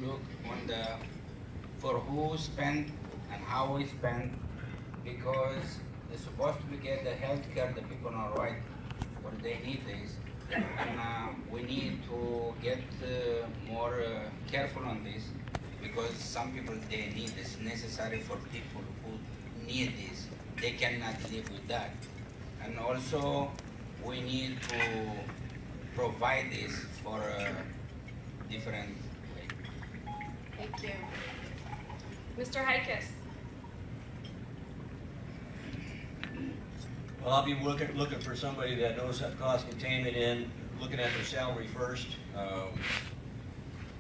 look on the for who spend and how we spend, because they're supposed to get the health care the people are right what they need is, and we need to get more careful on this, because some people they need this necessary for people who need this. They cannot live with that, and also we need to provide this for a different way. Thank you. Mr. Heikes. Well, I'll be looking for somebody that knows that cost containment in, looking at their salary first.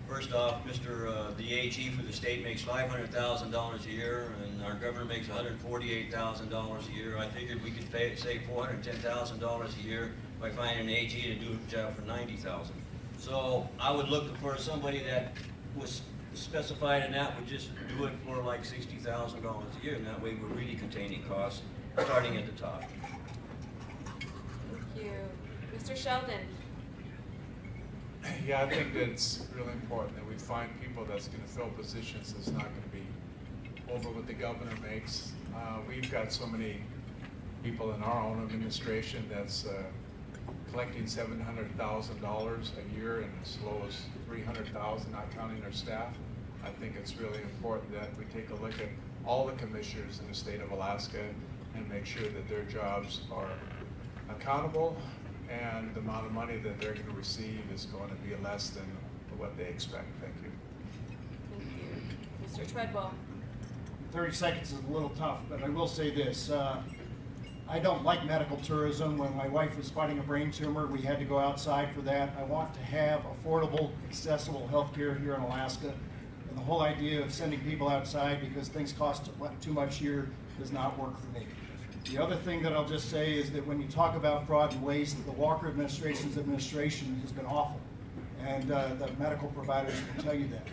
First off, the AG for the state makes $500,000 a year, and our governor makes $148,000 a year. I figured we could save $410,000 a year by finding an AG to do a job for $90,000. So I would look for somebody that was specified in that would just do it for like $60,000 a year, and that way we're really containing costs, starting at the top. Thank you. Mr. Sheldon. Yeah, I think that it's really important that we find people that's going to fill positions that's not going to be over what the governor makes. We've got so many people in our own administration that's collecting $700,000 a year and as low as $300,000, not counting their staff. I think it's really important that we take a look at all the commissioners in the state of Alaska and make sure that their jobs are accountable and the amount of money that they're going to receive is going to be less than what they expect. Thank you. Thank you. Mr. Treadwell. 30 seconds is a little tough, but I will say this. I don't like medical tourism. When my wife was fighting a brain tumor, we had to go outside for that. I want to have affordable, accessible health care here in Alaska. And the whole idea of sending people outside because things cost too much here does not work for me. The other thing that I'll just say is that when you talk about fraud and waste, the Walker administration's administration has been awful. And the medical providers will tell you that.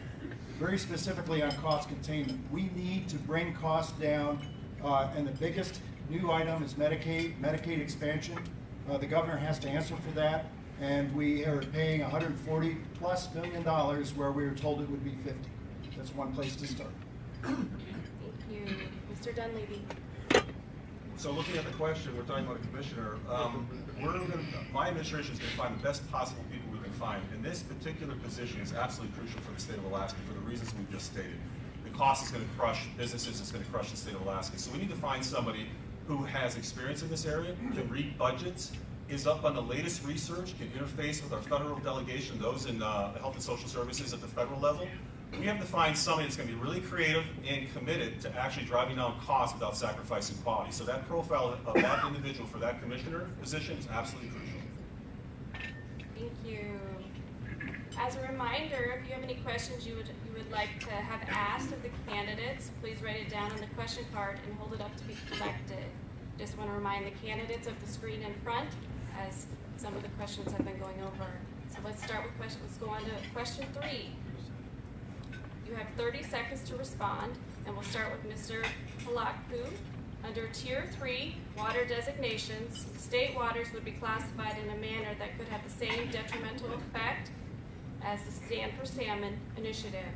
Very specifically on cost containment, we need to bring costs down, and the biggest new item is Medicaid expansion. The governor has to answer for that, and we are paying $140+ million where we were told it would be 50. That's one place to start. Thank you. Mr. Dunleavy. So looking at the question, we're talking about a commissioner. My administration is going to find the best possible people we can find. And this particular position is absolutely crucial for the state of Alaska for the reasons we've just stated. The cost is going to crush businesses, it's going to crush the state of Alaska. So we need to find somebody who has experience in this area, can read budgets, is up on the latest research, can interface with our federal delegation, those in health and social services at the federal level. We have to find somebody that's going to be really creative and committed to actually driving down costs without sacrificing quality. So that profile of that individual for that commissioner position is absolutely crucial. Thank you. As a reminder, if you have any questions you would like to have asked of the candidates, please write it down on the question card and hold it up to be collected. Just want to remind the candidates of the screen in front, as some of the questions have been going over. So let's start with questions. Let's go on to question 3. You have 30 seconds to respond, and we'll start with Mr. Halakpu. Under Tier 3 water designations, state waters would be classified in a manner that could have the same detrimental effect as the Stand for Salmon initiative.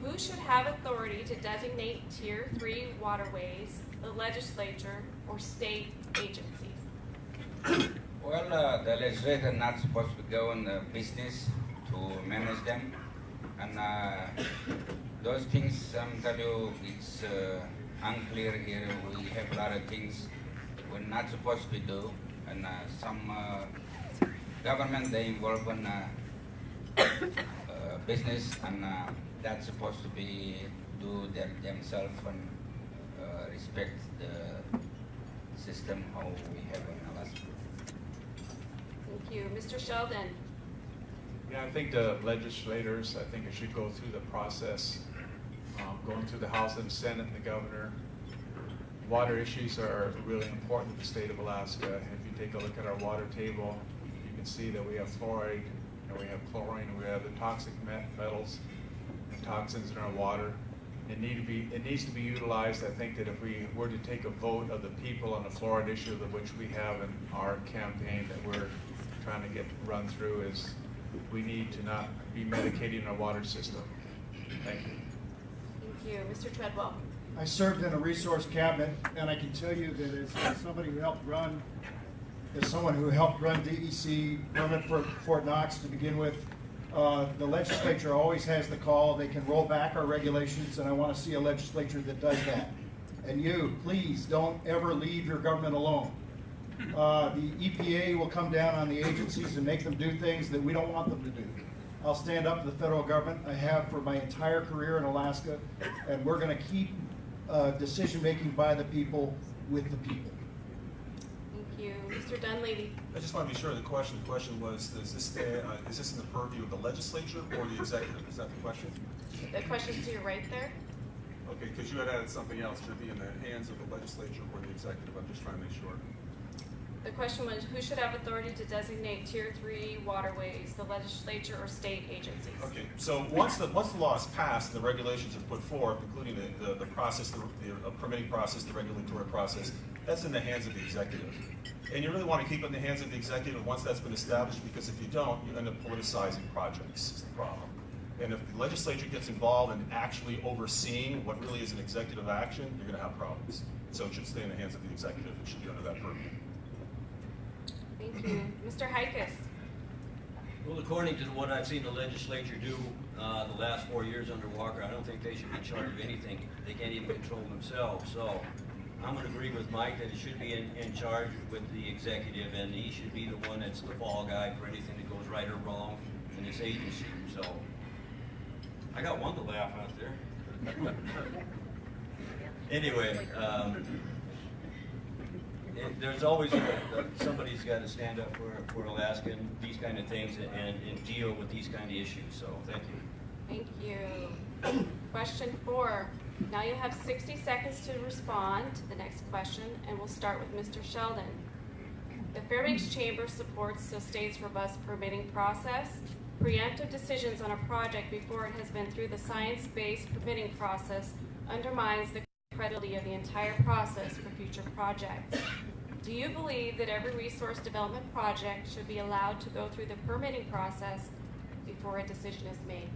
Who should have authority to designate Tier 3 waterways, the legislature, or state agencies? Well, the legislature are not supposed to go in the business to manage them. And those things, I'm telling you, it's unclear here. We have a lot of things we're not supposed to do. And some government, they involve in business, and that's supposed to be do themselves and respect the system how we have in Alaska. Thank you. Mr. Sheldon. Yeah, I think the legislators, I think it should go through the process, going through the House and Senate and the governor. Water issues are really important to the state of Alaska. If you take a look at our water table, you can see that we have fluoride, and we have chlorine, and we have the toxic metals and toxins in our water. It needs to be utilized. I think that if we were to take a vote of the people on the fluoride issue, which we have in our campaign that we're trying to get run through, is we need to not be medicating our water system. Thank you. Thank you. Mr. Treadwell. I served in a resource cabinet, and I can tell you that as somebody who helped run, as someone who helped run DEC permit for Fort Knox to begin with, the legislature always has the call. They can roll back our regulations, and I want to see a legislature that does that. And you, please don't ever leave your government alone. The EPA will come down on the agencies and make them do things that we don't want them to do. I'll stand up to the federal government. I have for my entire career in Alaska, and we're going to keep decision-making by the people with the people. Thank you. Mr. Dunleavy. I just want to be sure of the question. The question was, is this in the purview of the legislature or the executive? Is that the question? The question's to your right there. Okay, because you had added something else. Should it be in the hands of the legislature or the executive? I'm just trying to make sure. The question was, who should have authority to designate Tier 3 waterways, the legislature or state agencies? Okay, so once the law is passed and the regulations are put forth, including the process, the permitting process, the regulatory process, that's in the hands of the executive. And you really want to keep it in the hands of the executive once that's been established, because if you don't, you end up politicizing projects, is the problem. And if the legislature gets involved in actually overseeing what really is an executive action, you're going to have problems. So it should stay in the hands of the executive. It should be under that purview. Thank you. Mr. Hikas. Well, according to what I've seen the legislature do the last 4 years under Walker, I don't think they should be in charge of anything. They can't even control themselves. So I'm going to agree with Mike that it should be in charge with the executive, and he should be the one that's the fall guy for anything that goes right or wrong in this agency. So I got one to laugh out there. Anyway, there's always somebody's got to stand up for Alaska and these kind of things and deal with these kind of issues. So thank you. Thank you. Question 4. Now you have 60 seconds to respond to the next question, and we'll start with Mr. Sheldon. The Fairbanks Chamber supports the state's robust permitting process. Preemptive decisions on a project before it has been through the science-based permitting process undermines the credibility of the entire process for future projects. Do you believe that every resource development project should be allowed to go through the permitting process before a decision is made?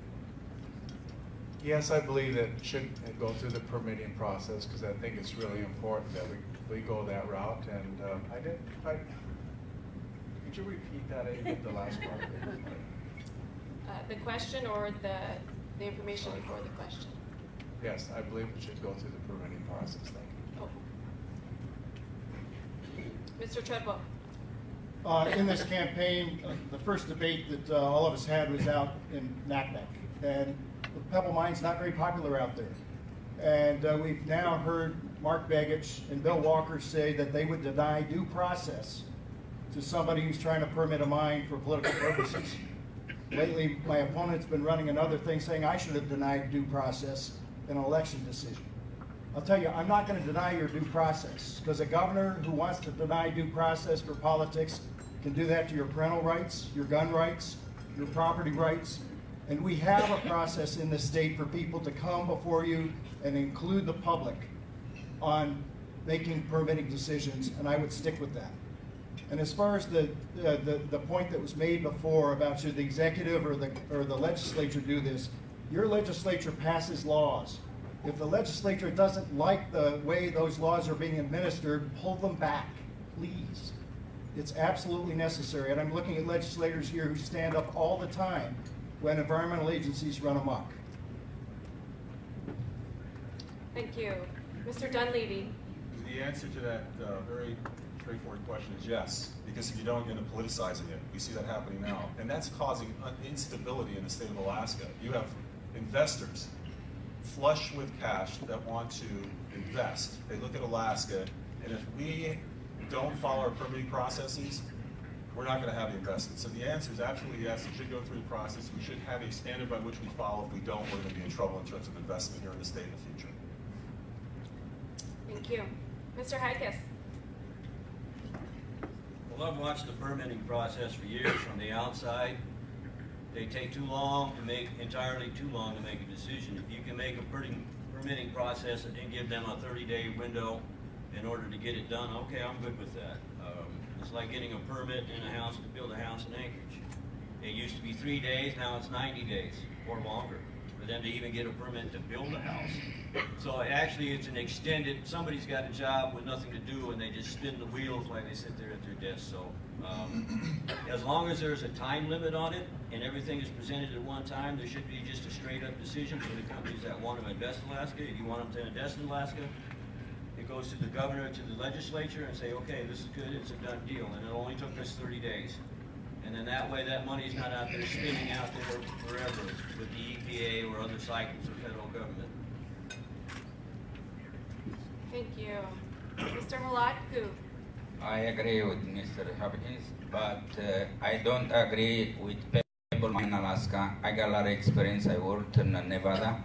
Yes, I believe that it should go through the permitting process, because I think it's really important that we go that route. And could you repeat that? I didn't get the last part. The question or the information before the question? Yes, I believe it should go through the permitting process. Thank you. Oh. Mr. Treadwell. In this campaign, the first debate that all of us had was out in Naknek, and the Pebble Mine's not very popular out there. And we've now heard Mark Begich and Bill Walker say that they would deny due process to somebody who's trying to permit a mine for political purposes. Lately, my opponent's been running another thing saying I should have denied due process in an election decision. I'll tell you, I'm not going to deny your due process, because a governor who wants to deny due process for politics can do that to your parental rights, your gun rights, your property rights. And we have a process in this state for people to come before you and include the public on making permitting decisions, and I would stick with that. And as far as the point that was made before about should the executive or the legislature do this, your legislature passes laws. If the legislature doesn't like the way those laws are being administered, pull them back, please. It's absolutely necessary. And I'm looking at legislators here who stand up all the time when environmental agencies run amok. Thank you. Mr. Dunleavy. The answer to that very straightforward question is yes, because if you don't, you're politicizing it. We see that happening now, and that's causing instability in the state of Alaska. You have investors flush with cash that want to invest. They look at Alaska, and if we don't follow our permitting processes, we're not going to have the investment. So the answer is absolutely yes. It should go through the process. We should have a standard by which we follow. If we don't, we're going to be in trouble in terms of investment here in the state in the future. Thank you. Mr. Hikas. Well, I've watched the permitting process for years from the outside. They take too long to make, entirely too long to make a decision. If you can make a permitting process and give them a 30-day window in order to get it done, okay, I'm good with that. It's like getting a permit in a house to build a house in Anchorage. It used to be 3 days, now it's 90 days or longer for them to even get a permit to build a house. So actually it's an extended, somebody's got a job with nothing to do and they just spin the wheels while they sit there at their desk. So as long as there's a time limit on it and everything is presented at one time, there should be just a straight up decision for the companies that want to invest in Alaska. If you want them to invest in Alaska, it goes to the governor, to the legislature, and say, okay, this is good, it's a done deal. And it only took us 30 days. And then that way, that money's not out there spinning out there forever with the EPA or other cycles of federal government. Thank you. Mr. Halakku. I agree with Mr. Hopkins, but I don't agree with people in Alaska. I got a lot of experience. I worked in Nevada,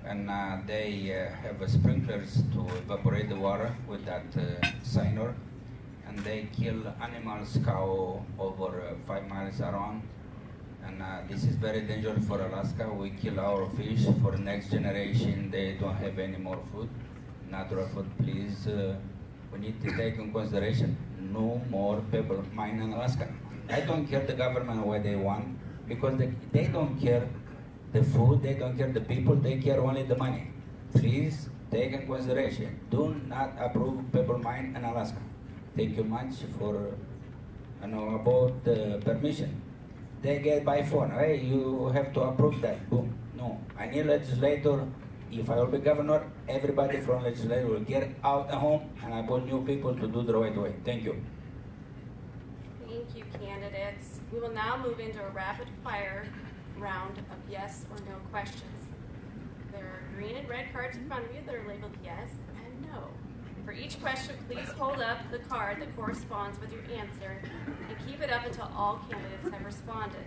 and they have sprinklers to evaporate the water with that cyanide, and they kill animals, cow over 5 miles around. And this is very dangerous for Alaska. We kill our fish for the next generation. They don't have any more food, natural food. Please, we need to take in consideration no more people mine in Alaska. I don't care the government what they want, because they don't care the food, they don't care the people, they care only the money. Please take in consideration. Do not approve people mine in Alaska. Thank you much for about the permission. They get by phone, hey, you have to approve that, boom. No, I need legislator. If I will be governor, everybody from legislature will get out at home and I put new people to do the right way. Thank you. Thank you, candidates. We will now move into a rapid fire round of yes or no questions. There are green and red cards in front of you that are labeled yes and no. For each question, please hold up the card that corresponds with your answer and keep it up until all candidates have responded.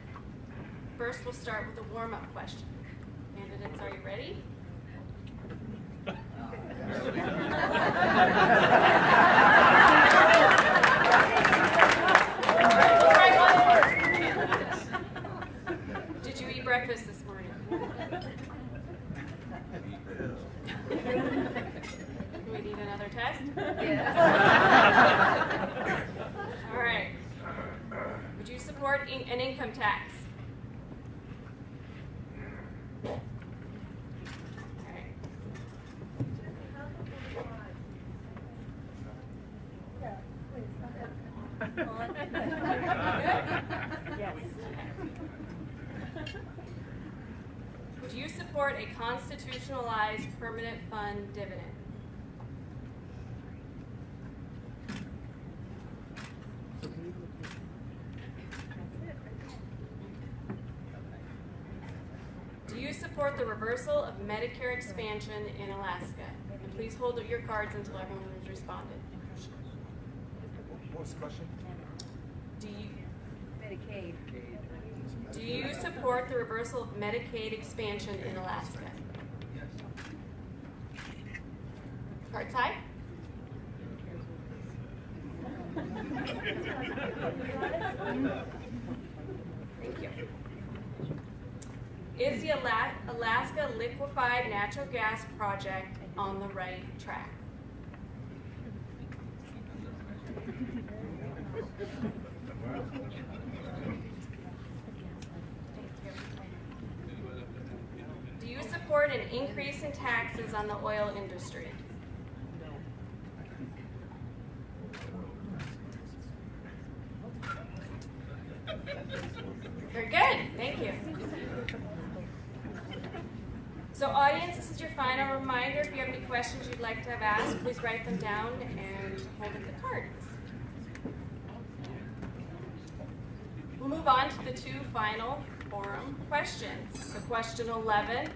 First, we'll start with a warm-up question. Candidates, are you ready? Did you eat breakfast this morning? Do we need another test? Yeah. All right. Would you support an income tax? Yes. Would you support a constitutionalized permanent fund dividend? Do you support the reversal of Medicare expansion in Alaska? And please hold your cards until everyone has responded. What was the question? Medicaid. Do you support the reversal of Medicaid expansion in Alaska? Cards high? Thank you. Is the Alaska liquefied natural gas project on the right track? Do you support an increase in taxes on the oil industry? Very good, thank you. So audience, this is your final reminder. If you have any questions you'd like to have asked, please write them down and hold up the cards. We'll move on to the two final forum questions. So question 11,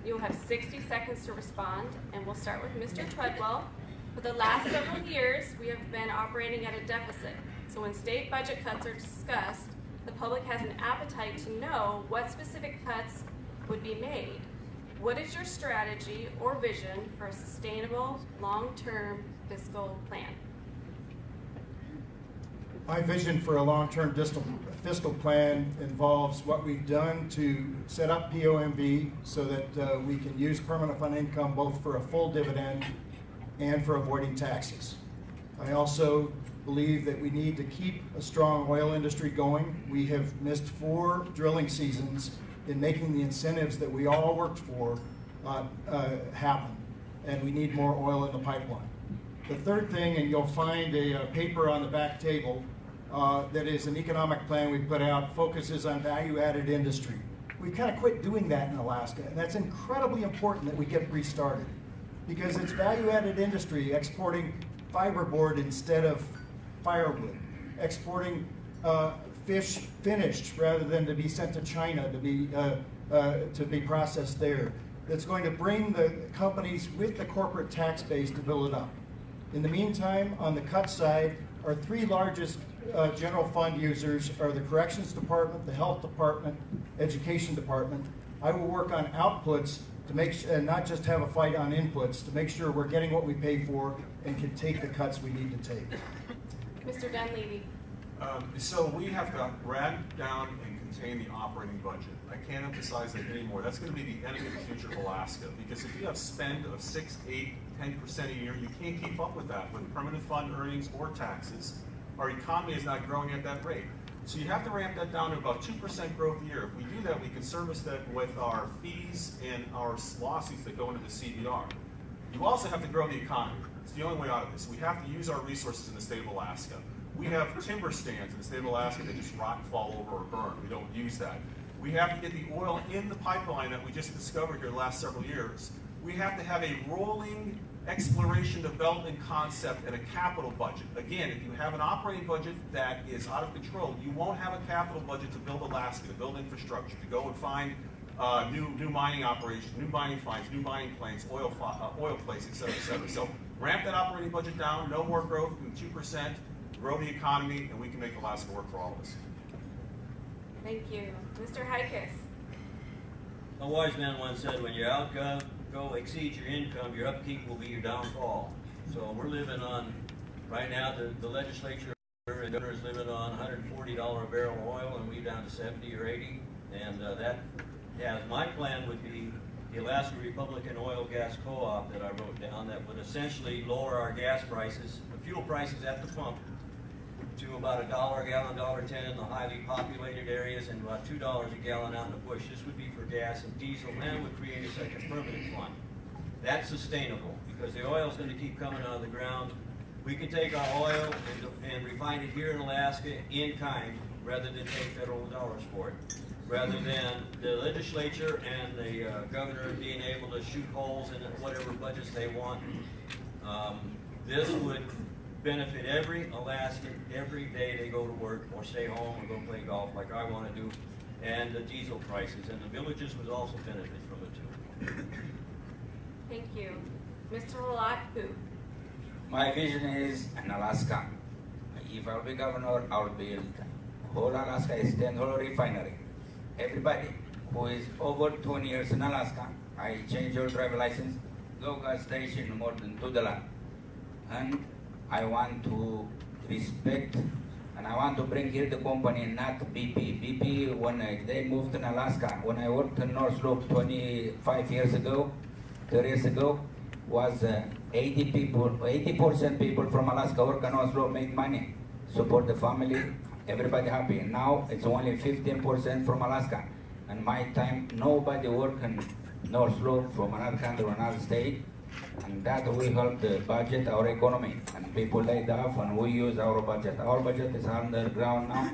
you'll have 60 seconds to respond, and we'll start with Mr. Treadwell. For the last several years, we have been operating at a deficit. So when state budget cuts are discussed, the public has an appetite to know what specific cuts would be made. What is your strategy or vision for a sustainable, long-term fiscal plan? My vision for a long-term fiscal plan involves what we've done to set up POMV so that we can use permanent fund income both for a full dividend and for avoiding taxes. I also believe that we need to keep a strong oil industry going. We have missed 4 drilling seasons in making the incentives that we all worked for happen, and we need more oil in the pipeline. The third thing, and you'll find a paper on the back table that is an economic plan we put out, focuses on value-added industry. We've kind of quit doing that in Alaska, and that's incredibly important that we get restarted, because it's value-added industry exporting fiberboard instead of firewood, exporting fish finished rather than to be sent to China to be processed there. That's going to bring the companies with the corporate tax base to build it up. In the meantime, on the cut side, our 3 largest general fund users are the Corrections Department, the Health Department, Education Department. I will work on outputs to make and not just have a fight on inputs, to make sure we're getting what we pay for and can take the cuts we need to take. Mr. Dunleavy. So we have to ramp down and contain the operating budget. I can't emphasize that anymore. That's going to be the enemy of the future of Alaska, because if you have spend of 6, 8, 10% a year, you can't keep up with that with permanent fund earnings or taxes. Our economy is not growing at that rate. So you have to ramp that down to about 2% growth a year. If we do that, we can service that with our fees and our lawsuits that go into the CBR. You also have to grow the economy. It's the only way out of this. We have to use our resources in the state of Alaska. We have timber stands in the state of Alaska that just rot and fall over or burn. We don't use that. We have to get the oil in the pipeline that we just discovered here the last several years. We have to have a rolling exploration development concept and a capital budget. Again, if you have an operating budget that is out of control, you won't have a capital budget to build Alaska, to build infrastructure, to go and find new mining operations, new mining finds, new mining planes, oil plays, et cetera, et cetera. So ramp that operating budget down, no more growth than 2%, grow the economy, and we can make Alaska work for all of us. Thank you. Mr. Hikus. A wise man once said, when your outgo exceeds your income, your upkeep will be your downfall. So we're living on, right now, the legislature and governor is living on $140 a barrel of oil, and we're down to 70 or 80. And my plan would be the Alaska Republican Oil Gas Co-op that I wrote down that would essentially lower our gas prices, the fuel prices at the pump, to about $1 a gallon, $1.10 in the highly populated areas, and about $2 a gallon out in the bush. This would be for gas and diesel, and would create a second permanent fund. That's sustainable, because the oil is going to keep coming out of the ground. We can take our oil and refine it here in Alaska in kind, rather than pay federal dollars for it, rather than the legislature and the governor being able to shoot holes in whatever budgets they want. This would benefit every Alaskan every day they go to work or stay home or go play golf like I want to do, and the diesel prices, and the villages would also benefit from it too. Thank you. Mr. Halakpu. My vision is in Alaska. If I'll be governor, I'll build whole Alaska is 10 whole refinery. Everybody who is over 20 years in Alaska, I change your driver license, go gas station more than $2. And I want to respect, and I want to bring here the company, not BP. BP, when they moved in Alaska, when I worked in North Slope 25 years ago, 30 years ago, was 80% people from Alaska work in North Slope, make money, support the family, everybody happy. Now it's only 15% from Alaska. And my time, nobody work in North Slope from another country or another state. And that will help the budget, our economy. And people laid off, and we use our budget. Our budget is underground now.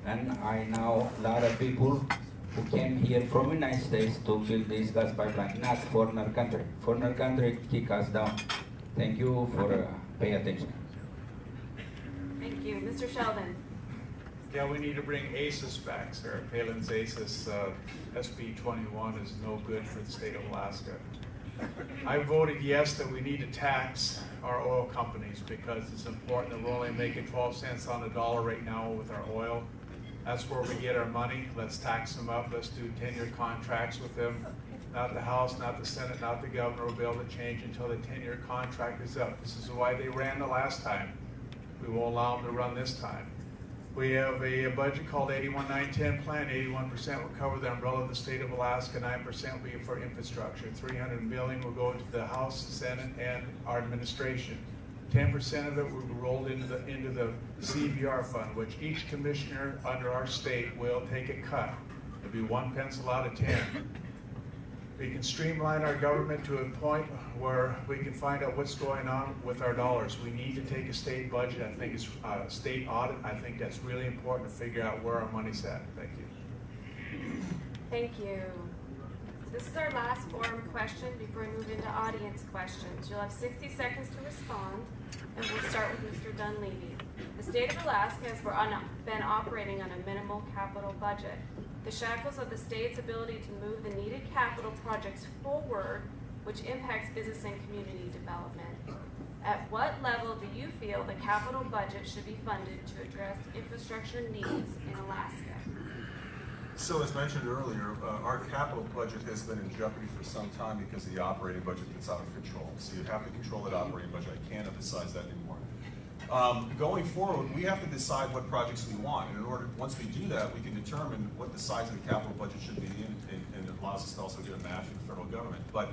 And I know a lot of people who came here from the United States to build this gas pipeline, not foreigner country. Foreigner country kick us down. Thank you for paying attention. Thank you. Mr. Sheldon. Yeah, we need to bring ACES back, Sarah Palin's ACES SB 21 is no good for the state of Alaska. I voted yes that we need to tax our oil companies because it's important that we're only making 12 cents on the dollar right now with our oil. That's where we get our money. Let's tax them up. Let's do 10-year contracts with them. Not the House, not the Senate, not the governor will be able to change until the 10-year contract is up. This is why they ran the last time. We won't allow them to run this time. We have a budget called 81-9-10 plan. 81% will cover the umbrella of the state of Alaska. 9% will be for infrastructure. $300 million will go to the House, the Senate, and our administration. 10% of it will be rolled into the CVR fund, which each commissioner under our state will take a cut. It'll be 1 pencil out of 10. We can streamline our government to a point where we can find out what's going on with our dollars. We need to take a state budget. I think it's a state audit. I think that's really important to figure out where our money's at. Thank you. Thank you. This is our last forum question before we move into audience questions. You'll have 60 seconds to respond, and we'll start with Mr. Dunleavy. The state of Alaska has been operating on a minimal capital budget. The shackles of the state's ability to move the needed capital projects forward, which impacts business and community development. At what level do you feel the capital budget should be funded to address infrastructure needs in Alaska? So as mentioned earlier, our capital budget has been in jeopardy for some time because the operating budget gets out of control. So you have to control that operating budget. I can't emphasize that anymore. Going forward, we have to decide what projects we want. And in order, once we do that, we can determine what the size of the capital budget should be, and it allows us to also get a match from the federal government. But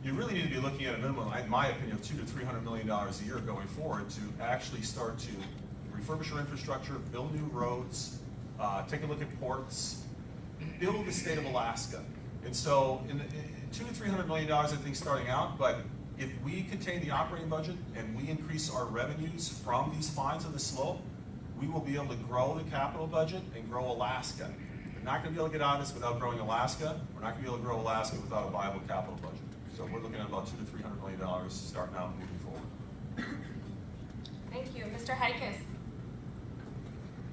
you really need to be looking at a minimum, in my opinion, of $200 to $300 million a year going forward to actually start to refurbish our infrastructure, build new roads, take a look at ports, build the state of Alaska. And so, $200 to $300 million, I think, starting out, but if we contain the operating budget and we increase our revenues from these fines on the slope, we will be able to grow the capital budget and grow Alaska. We're not going to be able to get out of this without growing Alaska. We're not going to be able to grow Alaska without a viable capital budget. So we're looking at about $200 to $300 million starting out and moving forward. Thank you. Mr. Hikus.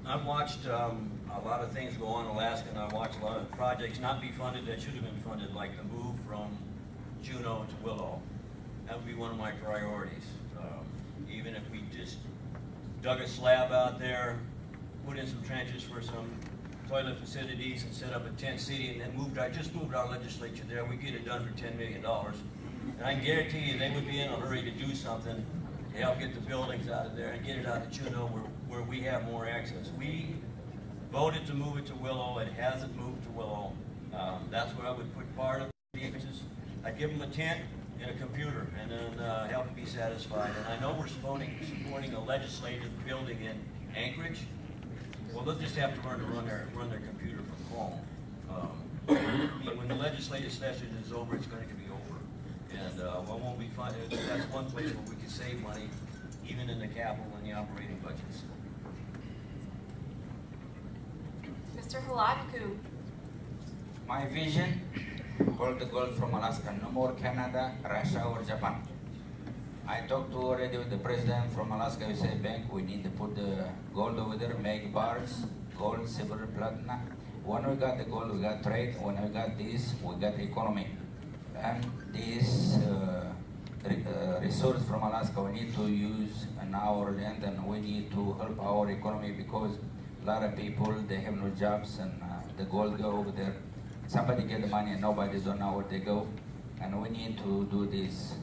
I've watched a lot of things go on in Alaska, and I've watched a lot of projects not be funded that should have been funded, like the move from Juneau to Willow. That would be one of my priorities. Even if we just dug a slab out there, put in some trenches for some toilet facilities and set up a tent city, and then I just moved our legislature there, we get it done for $10 million. And I can guarantee you they would be in a hurry to do something to help get the buildings out of there and get it out of Juneau where we have more access. We voted to move it to Willow. It hasn't moved to Willow. That's where I would put part of the emphasis. I'd give them a tent and a computer, and then help them be satisfied. And I know we're supporting a legislative building in Anchorage. Well, they'll just have to learn to run their computer from home. When the legislative session is over, it's going to be over. And won't be fun. That's one place where we can save money, even in the capital and the operating budgets. Mr. Halatku. My vision, hold the gold from Alaska, no more Canada, Russia or Japan. I talked already with the president from Alaska USA Bank. We need to put the gold over there, make bars, gold, silver, platinum. When we got the gold, we got trade. When we got this, we got economy. And this resource from Alaska, we need to use in our land, and we need to help our economy because a lot of people, they have no jobs, and the gold go over there. Somebody get the money and nobody don't know where they go. And we need to do this.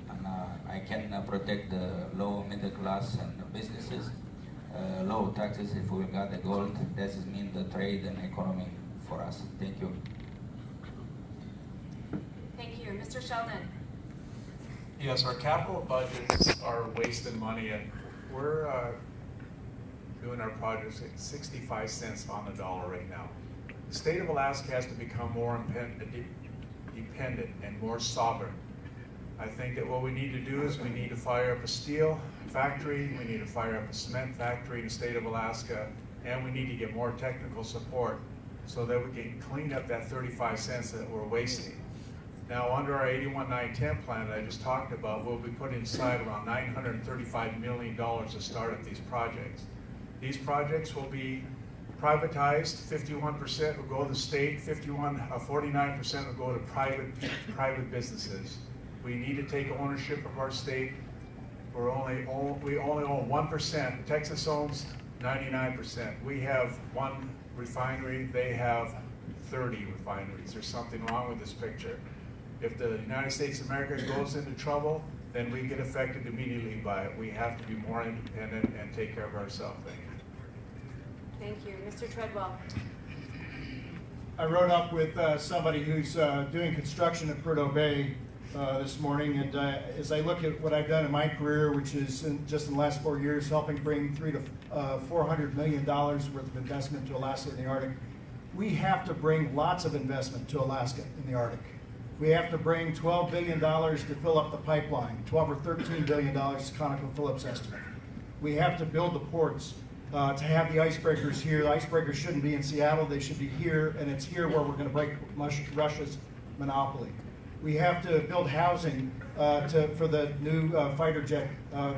And I can protect the low middle class and the businesses, low taxes if we got the gold. This means the trade and economy for us. Thank you. Thank you. Mr. Sheldon. Yes, our capital budgets are wasting money, and we're doing our projects at 65 cents on the dollar right now. The state of Alaska has to become more dependent and more sovereign. I think that what we need to do is we need to fire up a steel factory, we need to fire up a cement factory in the state of Alaska, and we need to get more technical support so that we can clean up that 35 cents that we're wasting. Now, under our 81-9-10 plan that I just talked about, we'll be putting aside around $935 million to start up these projects. These projects will be privatized. 51% will go to the state, 49% will go to private businesses. We need to take ownership of our state. We only own 1%. Texas owns 99%. We have one refinery, they have 30 refineries. There's something wrong with this picture. If the United States of America goes into trouble, then we get affected immediately by it. We have to be more independent and take care of ourselves. Thank you. Thank you. Mr. Treadwell. I rode up with somebody who's doing construction at Prudhoe Bay, this morning, and as I look at what I've done in my career, which is just in the last 4 years, helping bring $300 to $400 million worth of investment to Alaska and the Arctic, we have to bring lots of investment to Alaska and the Arctic. We have to bring $12 billion to fill up the pipeline, $12 or $13 billion is ConocoPhillips' estimate. We have to build the ports, to have the icebreakers here. The icebreakers shouldn't be in Seattle, they should be here, and it's here where we're going to break Russia's monopoly. We have to build housing for the new fighter jet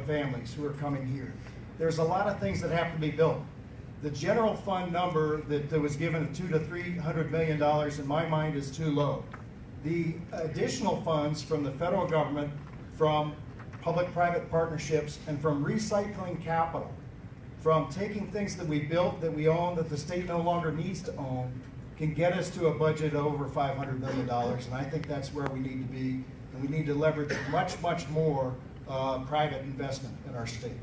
families who are coming here. There's a lot of things that have to be built. The general fund number that was given of $200 to $300 million in my mind is too low. The additional funds from the federal government, from public-private partnerships, and from recycling capital, from taking things that we built, that we own, that the state no longer needs to own, can get us to a budget of over $500 million, and I think that's where we need to be, and we need to leverage much, much more private investment in our state.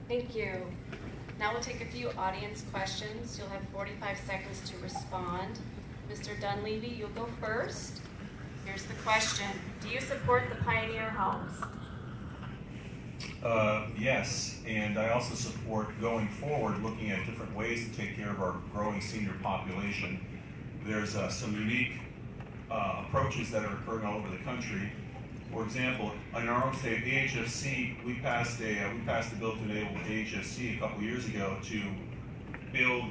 Thank you. Now we'll take a few audience questions. You'll have 45 seconds to respond. Mr. Dunleavy, you'll go first. Here's the question. Do you support the Pioneer Homes? Yes, and I also support going forward looking at different ways to take care of our growing senior population. There's some unique approaches that are occurring all over the country. For example, in our own state, the HFC, we passed a bill to enable the HFC a couple years ago to build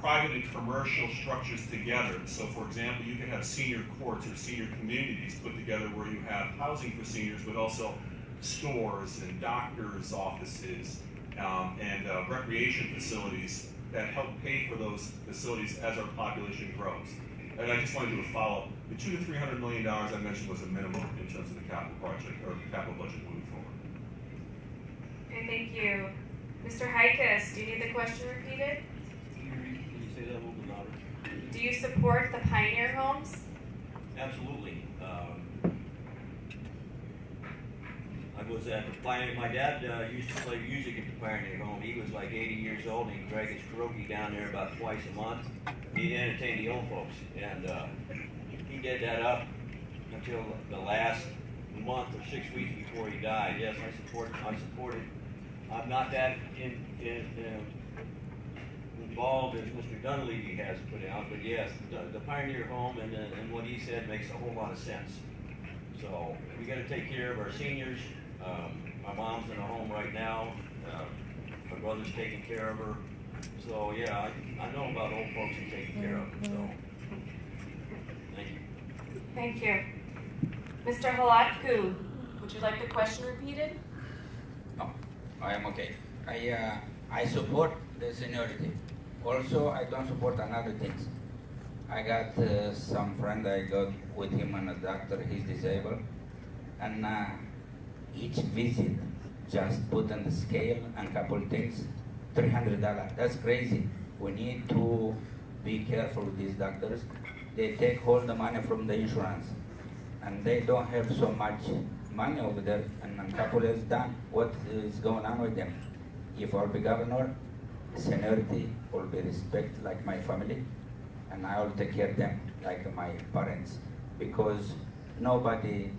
private and commercial structures together. So, for example, you can have senior courts or senior communities put together where you have housing for seniors, but also stores and doctors' offices and recreation facilities that help pay for those facilities as our population grows. And I just wanted to do a follow-up. The $200 to $300 million I mentioned was a minimum in terms of the capital project or capital budget moving forward. Okay, thank you. Mr. Hikas, do you need the question repeated? Can you say that a little bit louder? Do you support the Pioneer Homes? Absolutely. I was at the Pioneer. My dad used to play music at the Pioneer Home. He was like 80 years old, and he'd drag his karaoke down there about twice a month. He'd entertain the old folks, and he did that up until the last month or 6 weeks before he died. Yes, I support it. I'm not that involved as Mr. Dunleavy has put out, but yes, the Pioneer Home and what he said makes a whole lot of sense. So we got to take care of our seniors. My mom's in a home right now. My brother's taking care of her. So yeah, I know about old folks and taking care of them. So thank you. Thank you. Mr. Halatku, would you like the question repeated? No, I am okay. I support the seniority. Also, I don't support another things. I got some friend, I got with him and a doctor, he's disabled. And each visit, just put on the scale and couple things, $300. That's crazy. We need to be careful with these doctors. They take all the money from the insurance. And they don't have so much money over there. And a couple years done, what is going on with them? If I'll be governor, seniority will be respect like my family. And I will take care of them like my parents. Because nobody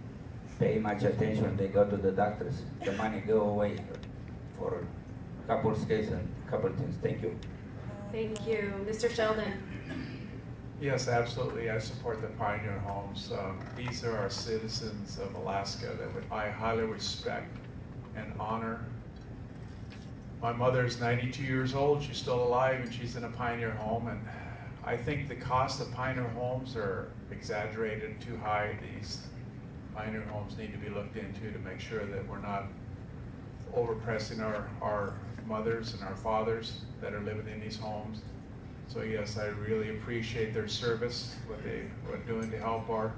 pay much attention, they go to the doctors. The money go away for a couple of cases and couple of things. Thank you. Thank you. Mr. Sheldon. Yes, absolutely. I support the Pioneer Homes. These are our citizens of Alaska that I highly respect and honor. My mother's 92 years old. She's still alive and she's in a Pioneer Home. And I think the cost of Pioneer Homes are exaggerated, too high. These Pioneer Homes need to be looked into to make sure that we're not overpressing our mothers and our fathers that are living in these homes. So yes, I really appreciate their service, what they are doing to help our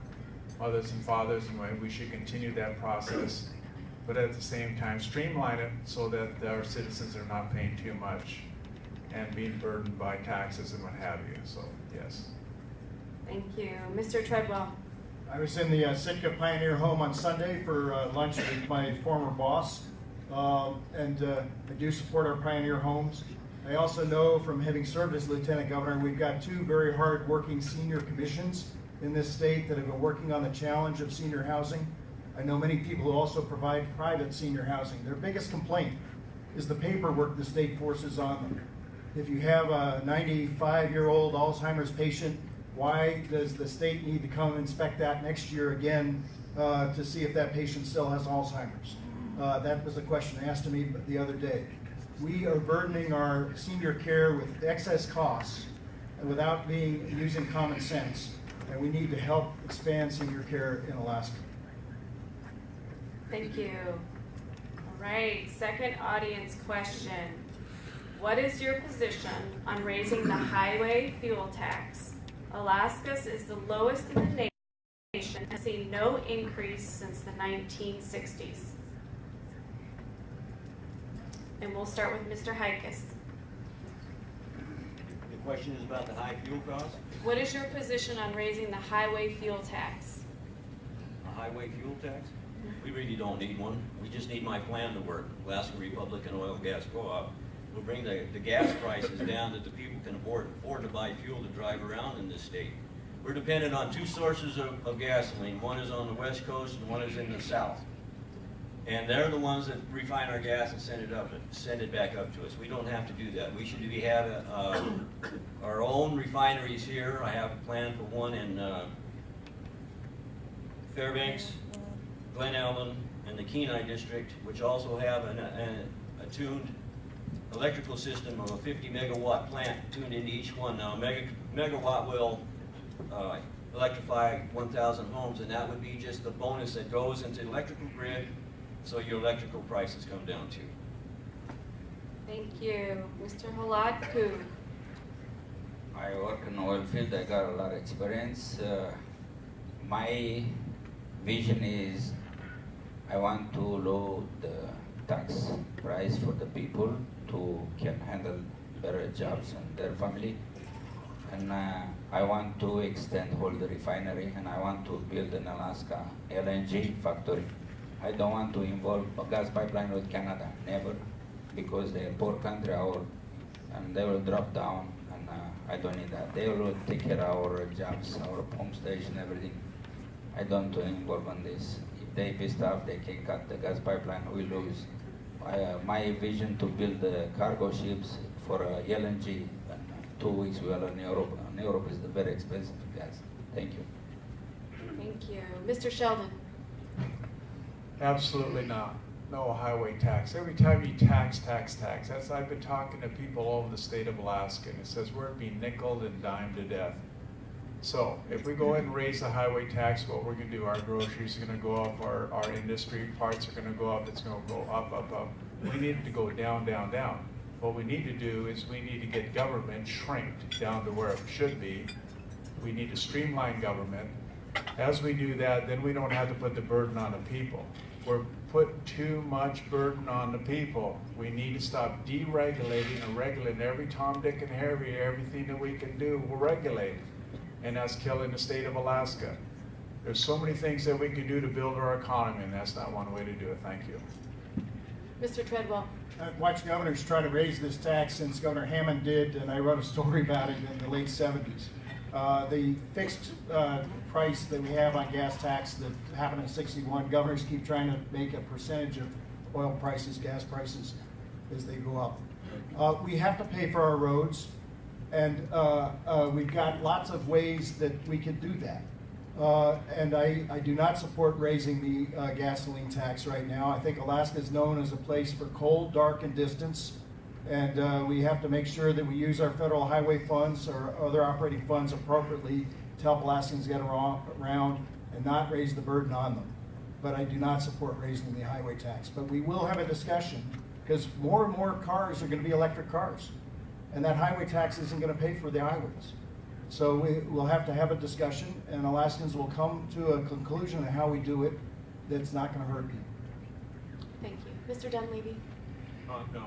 mothers and fathers, and we should continue that process. But at the same time, streamline it so that our citizens are not paying too much and being burdened by taxes and what have you. So yes. Thank you. Mr. Treadwell. I was in the Sitka Pioneer Home on Sunday for lunch with my former boss, and I do support our Pioneer Homes. I also know from having served as Lieutenant Governor, we've got two very hard-working senior commissions in this state that have been working on the challenge of senior housing. I know many people who also provide private senior housing. Their biggest complaint is the paperwork the state forces on them. If you have a 95-year-old Alzheimer's patient, why does the state need to come inspect that next year again to see if that patient still has Alzheimer's? That was a question asked to me the other day. We are burdening our senior care with excess costs and without using common sense, and we need to help expand senior care in Alaska. Thank you. All right, second audience question. What is your position on raising the highway fuel tax? Alaska's is the lowest in the nation and has seen no increase since the 1960s. And we'll start with Mr. Hikas. The question is about the high fuel costs? What is your position on raising the highway fuel tax? A highway fuel tax? We really don't need one. We just need my plan to work. Alaska Republican Oil Gas Co-op will bring the gas prices down that the people can afford to buy fuel to drive around in this state. We're dependent on two sources of gasoline. One is on the west coast and one is in the south. And they're the ones that refine our gas and send it back up to us. We don't have to do that. We should have our own refineries here. I have a plan for one in Fairbanks, Glen Ellen, and the Kenai district, which also have a tuned electrical system of a 50 megawatt plant tuned into each one. Now, a megawatt will electrify 1,000 homes, and that would be just the bonus that goes into the electrical grid, so your electrical prices come down too. Thank you. Mr. Holatku. I work in the oil field. I got a lot of experience. My vision is I want to lower the tax price for the people to can handle better jobs and their family. And I want to extend whole the refinery, and I want to build an Alaska LNG factory. I don't want to involve a gas pipeline with Canada, never, because they're a poor country, and they will drop down, and I don't need that. They will take care of our jobs, our pump station, everything. I don't involve in this. If they pissed off, they can cut the gas pipeline, we lose. My vision to build the cargo ships for LNG, and 2 weeks we are in Europe, and Europe is the very expensive gas. Thank you. Thank you. Mr. Sheldon. Absolutely not. No highway tax. Every time you tax. I've been talking to people all over the state of Alaska, and it says we're being nickeled and dimed to death. So if we go ahead and raise the highway tax, what we're going to do, our groceries are going to go up, our industry parts are going to go up, it's going to go up. We need it to go down. What we need to do is we need to get government shrinked down to where it should be. We need to streamline government. As we do that, then we don't have to put the burden on the people. We're putting too much burden on the people. We need to stop deregulating and regulating every Tom, Dick, and Harry. Everything that we can do, we'll regulate. And that's killing the state of Alaska. There's so many things that we can do to build our economy, and that's not one way to do it. Thank you. Mr. Treadwell. I've watched governors try to raise this tax since Governor Hammond did, and I wrote a story about it in the late 70s. The fixed price that we have on gas tax that happened in '61, governors keep trying to make a percentage of oil prices, gas prices, as they go up. We have to pay for our roads, and we've got lots of ways that we can do that. And I do not support raising the gasoline tax right now. I think Alaska is known as a place for cold, dark, and distance. And we have to make sure that we use our federal highway funds or other operating funds appropriately to help Alaskans get around and not raise the burden on them. But I do not support raising the highway tax. But we will have a discussion, because more and more cars are going to be electric cars. And that highway tax isn't going to pay for the highways. So we'll have to have a discussion, and Alaskans will come to a conclusion of how we do it that's not going to hurt people. Thank you. Mr. Dunleavy. No.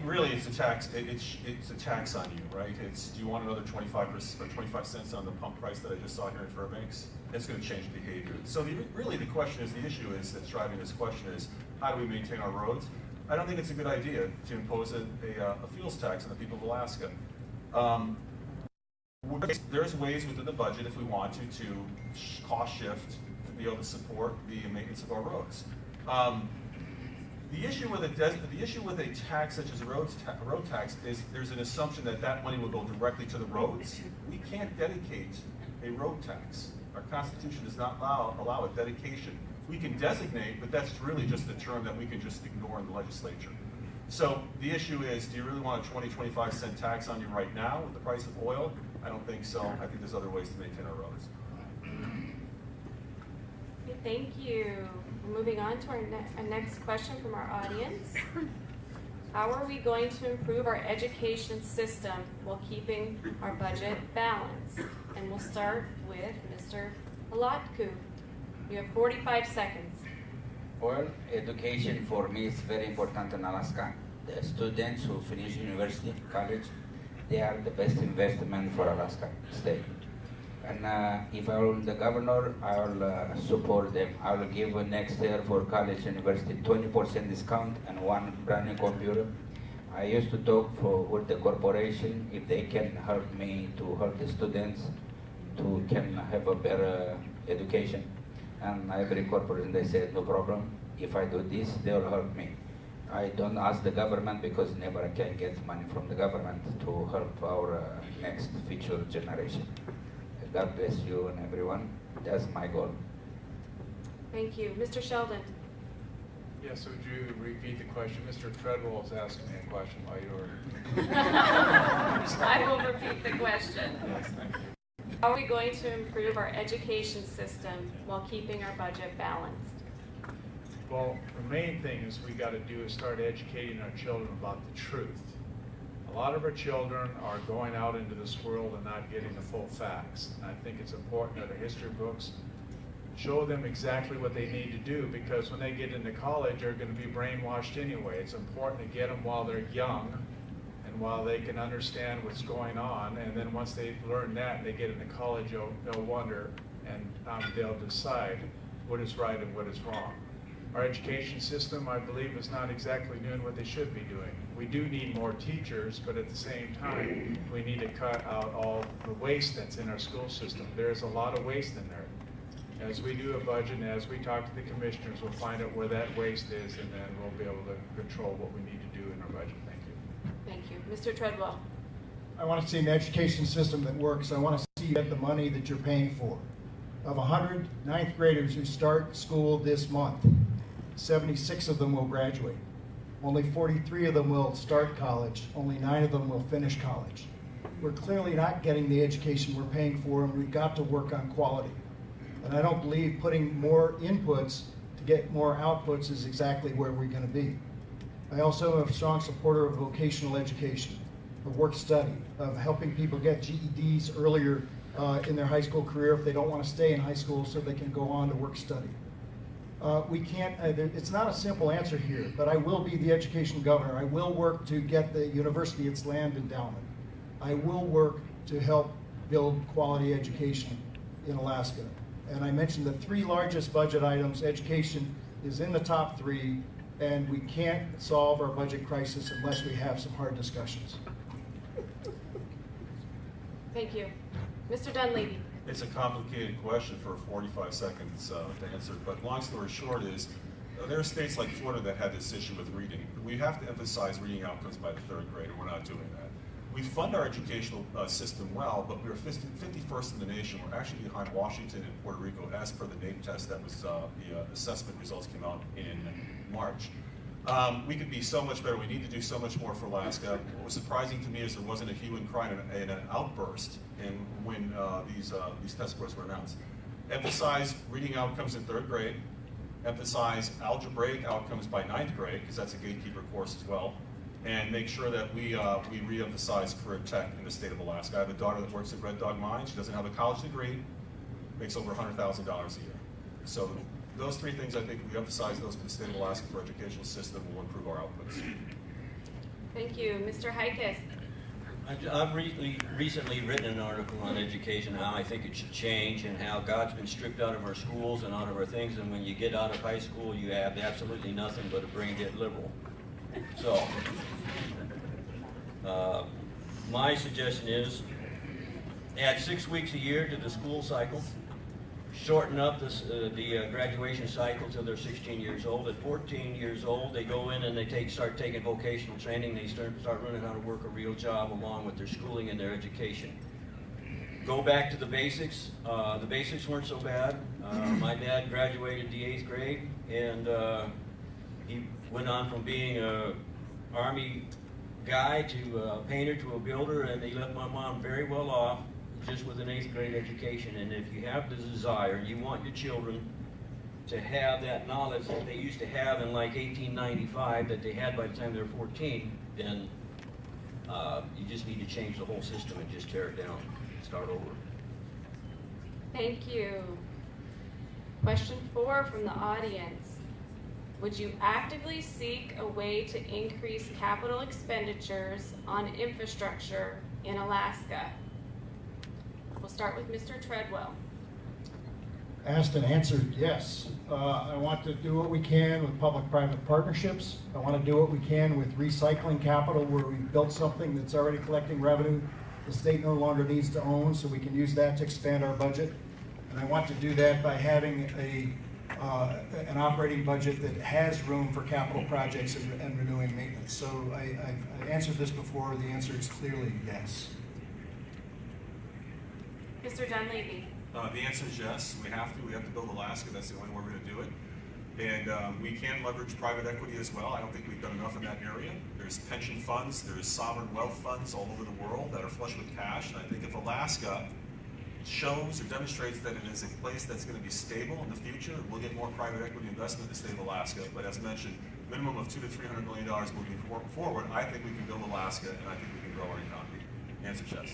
Really, it's a tax. It's a tax on you, right? Do you want another 25 cents on the pump price that I just saw here in Fairbanks? It's going to change behavior. So really, the question is, the issue is that's driving this question is, how do we maintain our roads? I don't think it's a good idea to impose a fuels tax on the people of Alaska. There's ways within the budget, if we want to cost shift to be able to support the maintenance of our roads. The issue with a tax such as a road tax is there's an assumption that that money will go directly to the roads. We can't dedicate a road tax. Our Constitution does not allow a dedication. We can designate, but that's really just a term that we can just ignore in the legislature. So the issue is, do you really want a 20-25 cent tax on you right now with the price of oil? I don't think so. I think there's other ways to maintain our roads. Okay, thank you. We're moving on to our next question from our audience. How are we going to improve our education system while keeping our budget balanced? And we'll start with Mr. Halotku. You have 45 seconds. Well, education for me is very important in Alaska. The students who finish university, college, they are the best investment for Alaska state. And if I were the governor, I will support them. I will give next year for college, university 20% discount and one brand new computer. I used to talk with the corporation if they can help me to help the students to can have a better education. And every corporation, they said, no problem. If I do this, they will help me. I don't ask the government because never can get money from the government to help our next future generation. God bless you and everyone. That's my goal. Thank you. Mr. Sheldon. Yes, would you repeat the question? Mr. Treadwell is asking me a question while you were... I will repeat the question. Yes, thank you. How are we going to improve our education system while keeping our budget balanced? Well, the main thing is we got to do is start educating our children about the truth. A lot of our children are going out into this world and not getting the full facts. And I think it's important that our history books show them exactly what they need to do, because when they get into college, they're going to be brainwashed anyway. It's important to get them while they're young and while they can understand what's going on. And then once they learn that and they get into college, they'll wonder and they'll decide what is right and what is wrong. Our education system, I believe, is not exactly doing what they should be doing. We do need more teachers, but at the same time, we need to cut out all the waste that's in our school system. There's a lot of waste in there. As we do a budget and as we talk to the commissioners, we'll find out where that waste is, and then we'll be able to control what we need to do in our budget. Thank you. Thank you. Mr. Treadwell. I want to see an education system that works. I want to see you get the money that you're paying for. Of 100 ninth graders who start school this month, 76 of them will graduate. Only 43 of them will start college. Only 9 of them will finish college. We're clearly not getting the education we're paying for, and we've got to work on quality. And I don't believe putting more inputs to get more outputs is exactly where we're going to be. I also am a strong supporter of vocational education, of work study, of helping people get GEDs earlier in their high school career if they don't want to stay in high school so they can go on to work study. We can't, it's not a simple answer here, but I will be the education governor. I will work to get the university its land endowment. I will work to help build quality education in Alaska. And I mentioned the 3 largest budget items. Education is in the top 3, and we can't solve our budget crisis unless we have some hard discussions. Thank you. Mr. Dunleavy. It's a complicated question for 45 seconds to answer, but long story short is, there are states like Florida that had this issue with reading. We have to emphasize reading outcomes by the 3rd grade, and we're not doing that. We fund our educational system well, but we're 51st in the nation. We're actually behind Washington and Puerto Rico as per the NAEP test that was, the assessment results came out in March. We could be so much better. We need to do so much more for Alaska. What was surprising to me is there wasn't a hue and cry and an outburst when these test scores were announced. Emphasize reading outcomes in 3rd grade. Emphasize algebraic outcomes by 9th grade, because that's a gatekeeper course as well. And make sure that we re-emphasize career tech in the state of Alaska. I have a daughter that works at Red Dog Mine. She doesn't have a college degree, makes over $100,000 a year. So those 3 things, I think, if we emphasize those for the state of Alaska for our educational system, will improve our outputs. Thank you. Mr. Heikes. I've recently written an article on education, how I think it should change, and how God's been stripped out of our schools and out of our things, and when you get out of high school, you have absolutely nothing but a brain-dead liberal. So, my suggestion is add 6 weeks a year to the school cycle, shorten up the graduation cycle till they're 16 years old. At 14 years old, they go in and they start taking vocational training. They start learning how to work a real job along with their schooling and their education. Go back to the basics. The basics weren't so bad. My dad graduated the 8th grade, and he went on from being a Army guy to a painter to a builder, and they left my mom very well off just with an 8th grade education. And if you have the desire, you want your children to have that knowledge that they used to have in like 1895 that they had by the time they're 14, then you just need to change the whole system and just tear it down. Start over. Thank you. Question 4 from the audience. Would you actively seek a way to increase capital expenditures on infrastructure in Alaska? We'll start with Mr. Treadwell. Asked and answered yes. I want to do what we can with public-private partnerships. I want to do what we can with recycling capital where we've built something that's already collecting revenue the state no longer needs to own, so we can use that to expand our budget. And I want to do that by having an operating budget that has room for capital projects and renewing maintenance. So I've answered this before. The answer is clearly yes. Mr. Dunleavy. The answer is yes. We have to build Alaska. That's the only way we're going to do it. And we can leverage private equity as well. I don't think we've done enough in that area. There's pension funds, there's sovereign wealth funds all over the world that are flush with cash. And I think if Alaska shows or demonstrates that it is a place that's going to be stable in the future, we'll get more private equity investment in the state of Alaska. But as mentioned, minimum of $200 to $300 million moving forward. I think we can build Alaska, and I think we can grow our economy. Answer yes.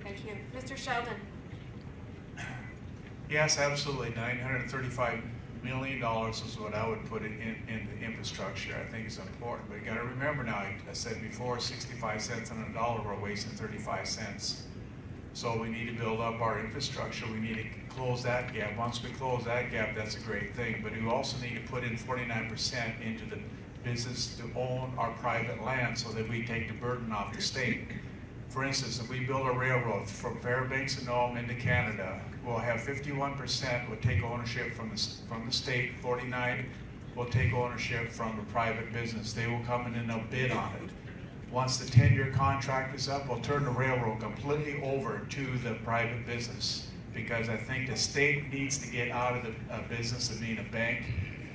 Thank you. Mr. Sheldon. Yes, absolutely. $935 million is what I would put in the infrastructure. I think it's important. But you got to remember now, I said before, 65 cents on a dollar, we're wasting 35 cents. So we need to build up our infrastructure. We need to close that gap. Once we close that gap, that's a great thing. But we also need to put in 49% into the business to own our private land so that we take the burden off the state. For instance, if we build a railroad from Fairbanks and Nome into Canada, we'll have 51% will take ownership from the state, 49 will take ownership from a private business. They will come in and they'll bid on it. Once the 10-year contract is up, we'll turn the railroad completely over to the private business, because I think the state needs to get out of the business of being a bank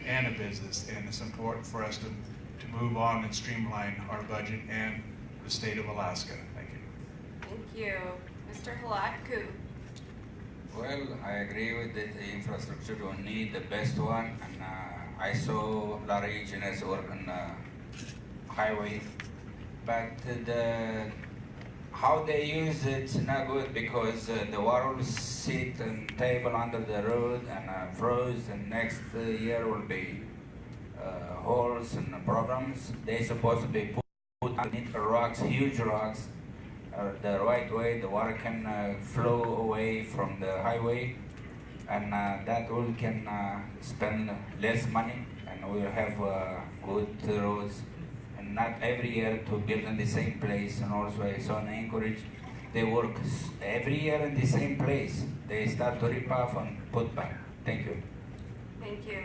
and a business, and it's important for us to move on and streamline our budget and the state of Alaska. Thank you. Thank you. Mr. Halakku. Well, I agree with that the infrastructure we need the best one, and I saw a lot of engineers work on highway, but how they use it's not good, because the water will sit and table under the road and froze, and next year will be holes and problems. They're supposed to be put underneath the rocks, huge rocks, the right way. The water can flow away from the highway, and that we can spend less money, and we'll have good roads. And not every year to build in the same place. And also I saw in Anchorage, they work every year in the same place. They start to rip off and put back. Thank you. Thank you.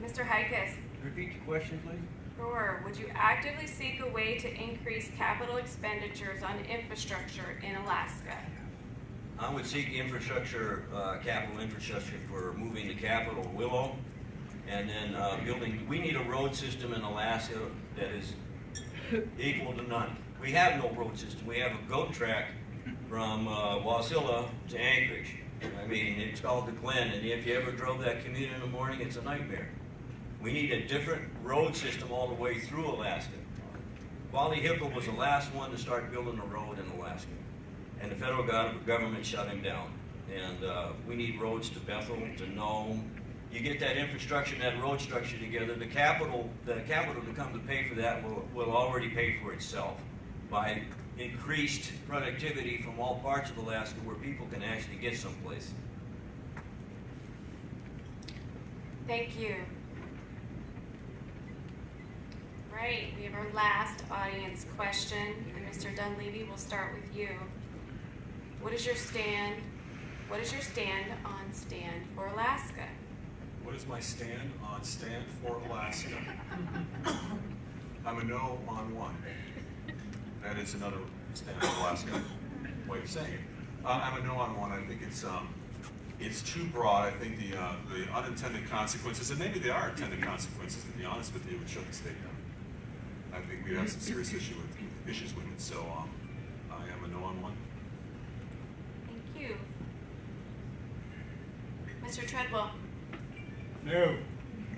Mr. Hikas. Repeat the question, please. Sure. Would you actively seek a way to increase capital expenditures on infrastructure in Alaska? I would seek infrastructure, capital infrastructure for moving the capital Willow, and then building. We need a road system in Alaska that is equal to none. We have no road system. We have a goat track from Wasilla to Anchorage. I mean, it's called the Glen, and if you ever drove that commute in the morning, it's a nightmare. We need a different road system all the way through Alaska. Wally Hickel was the last one to start building a road in Alaska, and the federal government shut him down. And we need roads to Bethel, to Nome. You get that infrastructure and that road structure together, the capital to come to pay for that will already pay for itself by increased productivity from all parts of Alaska where people can actually get someplace. Thank you. right, we have our last audience question, and Mr. Dunleavy, we'll start with you. What is your stand on Stand for Alaska? What is my stand on Stand for Alaska? I'm a no on one. That is another Stand for Alaska way of saying it. I'm a no on one. I think it's too broad. I think the unintended consequences, and maybe they are intended consequences, to be honest with you, would shut the state down. I think we have some serious issues with it. So I am a no on one. Thank you. Mr. Treadwell. No.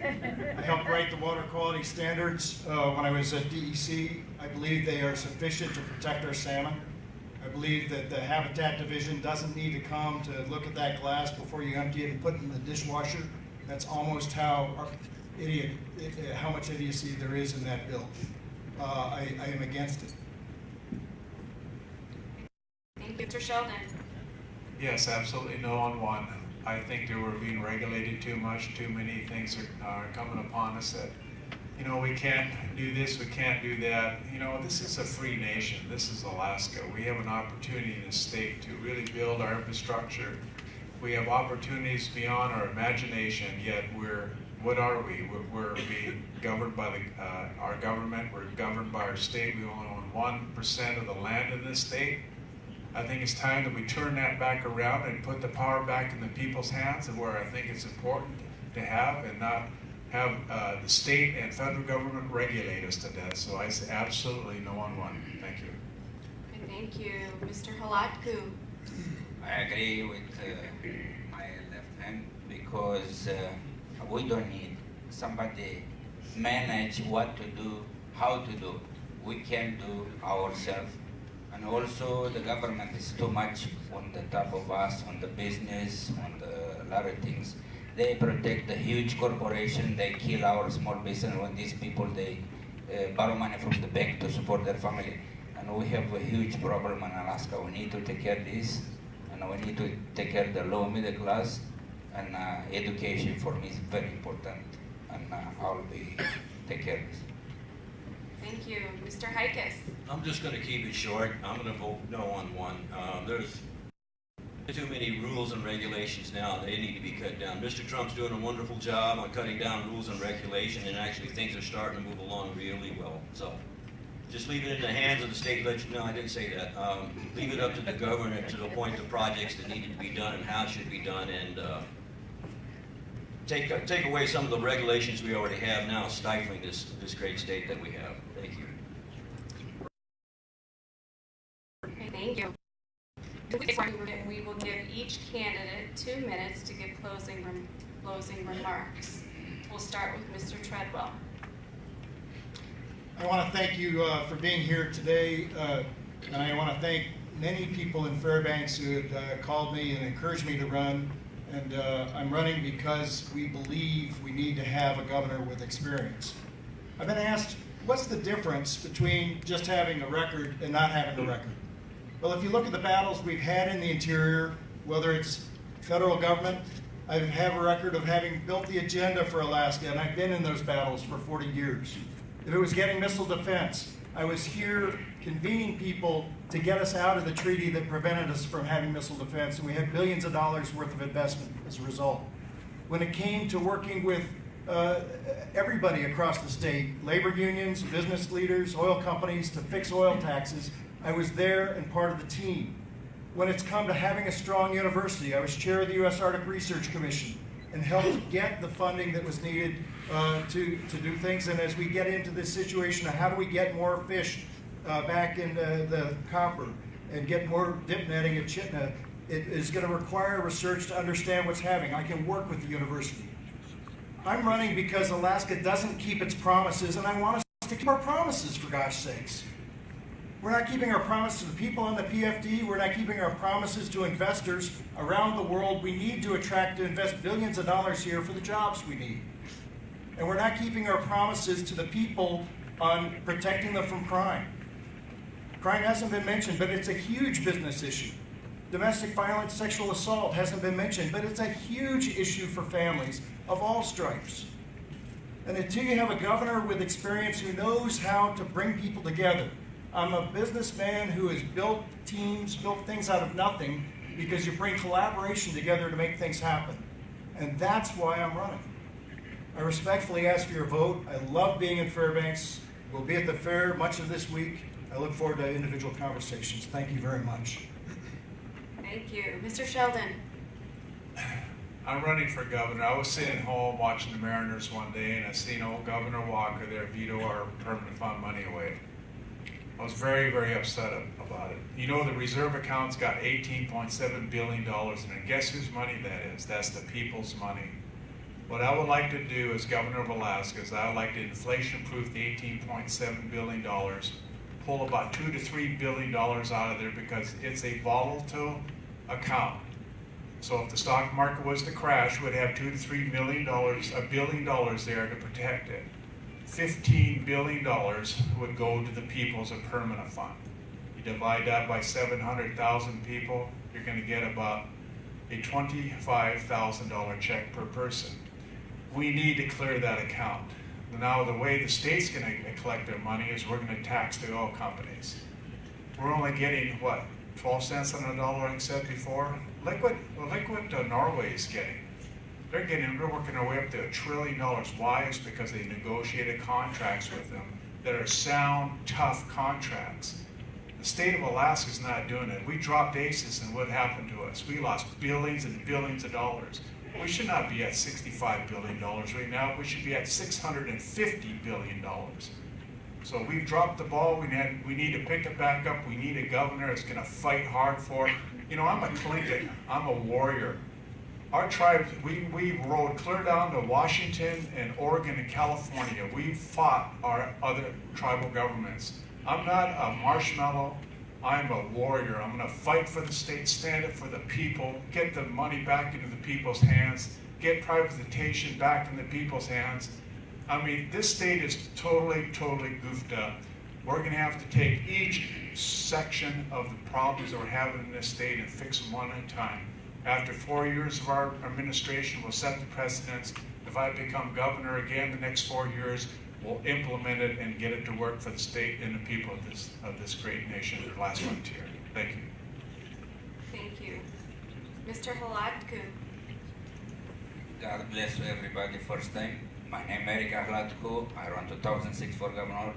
I helped write the water quality standards when I was at DEC. I believe they are sufficient to protect our salmon. I believe that the Habitat Division doesn't need to come to look at that glass before you empty it and put it in the dishwasher. That's almost how much idiocy there is in that bill. I am against it. Thank you. Mr. Sheldon. Yes, absolutely no on one. I think that we're being regulated too much. Too many things are coming upon us that, you know, we can't do this, we can't do that. You know, this is a free nation. This is Alaska. We have an opportunity in this state to really build our infrastructure. We have opportunities beyond our imagination, yet what are we? We're being governed by our government. We're governed by our state. We only own 1% of the land in this state. I think it's time that we turn that back around and put the power back in the people's hands, and where I think it's important to have, and not have the state and federal government regulate us to death. So I say absolutely no on one. Thank you. Okay, thank you. Mr. Halatku. I agree with my left hand because we don't need somebody manage what to do, how to do. We can do ourselves. And also the government is too much on the top of us, on the business, on the lot of things. They protect the huge corporation, they kill our small business when these people, they borrow money from the bank to support their family. And we have a huge problem in Alaska. We need to take care of this, and we need to take care of the low middle class, and education for me is very important, and I'll take care of this. Thank you. Mr. Hikas. I'm just going to keep it short. I'm going to vote no on one. There's too many rules and regulations now. They need to be cut down. Mr. Trump's doing a wonderful job on cutting down rules and regulation, and actually things are starting to move along really well. So just leave it in the hands of the state legislature. No, I didn't say that. Leave it up to the governor to appoint the projects that needed to be done and how it should be done, and take away some of the regulations we already have now, stifling this great state that we have. Thank you. Okay, thank you. We will give each candidate 2 minutes to give closing remarks. We'll start with Mr. Treadwell. I want to thank you for being here today, and I want to thank many people in Fairbanks who had called me and encouraged me to run. And I'm running because we believe we need to have a governor with experience. I've been asked, what's the difference between just having a record and not having a record? Well, if you look at the battles we've had in the interior, whether it's federal government, I have a record of having built the agenda for Alaska, and I've been in those battles for 40 years. If it was getting missile defense, I was here convening people to get us out of the treaty that prevented us from having missile defense, and we had billions of dollars worth of investment as a result. When it came to working with everybody across the state, labor unions, business leaders, oil companies, to fix oil taxes, I was there and part of the team. When it's come to having a strong university, I was chair of the U.S. Arctic Research Commission and helped get the funding that was needed to do things. And as we get into this situation of how do we get more fish back into the copper and get more dip netting at Chitna, it is going to require research to understand what's happening. I can work with the university. I'm running because Alaska doesn't keep its promises, and I want us to keep our promises, for gosh sakes. We're not keeping our promise to the people on the PFD. We're not keeping our promises to investors around the world. We need to attract to invest billions of dollars here for the jobs we need. And we're not keeping our promises to the people on protecting them from crime. Crime hasn't been mentioned, but it's a huge business issue. Domestic violence, sexual assault hasn't been mentioned, but it's a huge issue for families of all stripes. And until you have a governor with experience who knows how to bring people together. I'm a businessman who has built teams, built things out of nothing, because you bring collaboration together to make things happen. And that's why I'm running. I respectfully ask for your vote. I love being in Fairbanks. We'll be at the fair much of this week. I look forward to individual conversations. Thank you very much. Thank you. Mr. Sheldon. I'm running for governor. I was sitting home watching the Mariners one day, and I seen old Governor Walker there veto our permanent fund money away. I was very, very upset about it. You know, the reserve account's got $18.7 billion in it. Guess whose money that is? That's the people's money. What I would like to do as governor of Alaska is I would like to inflation-proof the $18.7 billion, pull about $2 to $3 billion out of there because it's a volatile account. So if the stock market was to crash, we'd have $2 to $3 billion there to protect it. $15 billion would go to the people's a permanent fund. You divide that by 700,000 people, you're going to get about a $25,000 check per person. We need to clear that account. Now, the way the state's going to collect their money is we're going to tax the oil companies. We're only getting, what, 12 cents on the dollar, like I said before? Look what Norway is getting. They're working their way up to $1 trillion. Why? It's because they negotiated contracts with them that are sound, tough contracts. The state of Alaska is not doing it. We dropped ACES, and what happened to us? We lost billions and billions of dollars. We should not be at $65 billion right now. We should be at $650 billion. So we've dropped the ball. We need to pick it back up. We need a governor that's going to fight hard for it. You know, I'm a Clinton. I'm a warrior. Our tribe, we rode clear down to Washington and Oregon and California. We fought our other tribal governments. I'm not a marshmallow. I'm a warrior. I'm going to fight for the state, stand up for the people, get the money back into the people's hands, get privatization back in the people's hands. I mean, this state is totally, totally goofed up. We're going to have to take each section of the problems that we're having in this state and fix them one at a time. After 4 years of our administration, we'll set the precedents. If I become governor again the next 4 years, we'll implement it and get it to work for the state and the people of this great nation, the last frontier. Thank you. Thank you. Mr. Halatku. God bless you everybody. First time, my name is Erika Hlatko. I ran 2006 for governor,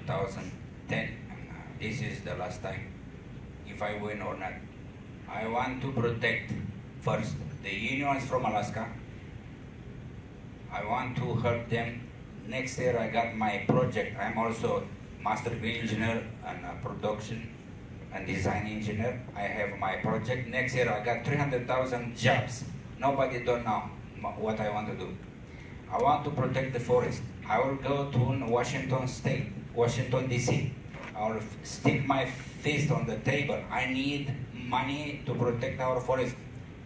2010, and this is the last time, if I win or not. I want to protect first the unions from Alaska. I want to help them. Next year I got my project. I'm also master engineer and production and design engineer. I have my project. Next year I got 300,000 jobs. Nobody don't know what I want to do. I want to protect the forest. I will go to Washington State, Washington DC. I will stick my fist on the table. I need money to protect our forest.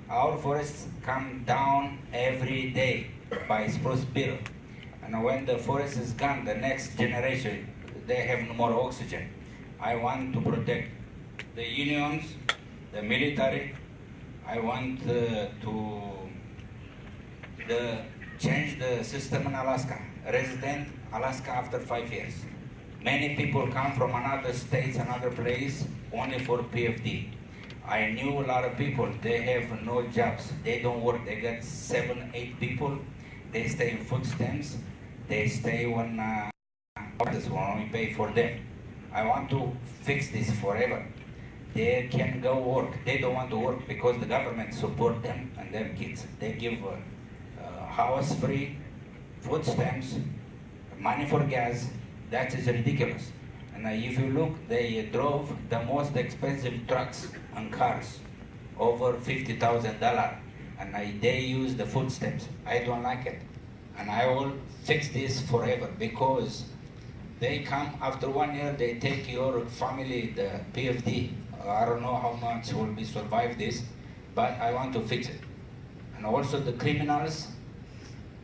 Our forests come down every day by spruce bill. And when the forest is gone, the next generation, they have no more oxygen. I want to protect the unions, the military. I want to change the system in Alaska. Resident Alaska after 5 years. Many people come from another states, another place, only for PFD. I knew a lot of people, they have no jobs, they don't work, they get 7, 8 people, they stay in food stamps, they stay on office when only pay for them. I want to fix this forever. They can go work, they don't want to work because the government support them and their kids. They give house free, food stamps, money for gas. That is ridiculous. And if you look, they drove the most expensive trucks and cars, over $50,000, and they use the food stamps. I don't like it. And I will fix this forever because they come after 1 year, they take your family, the PFD. I don't know how much will be survive this, but I want to fix it. And also the criminals,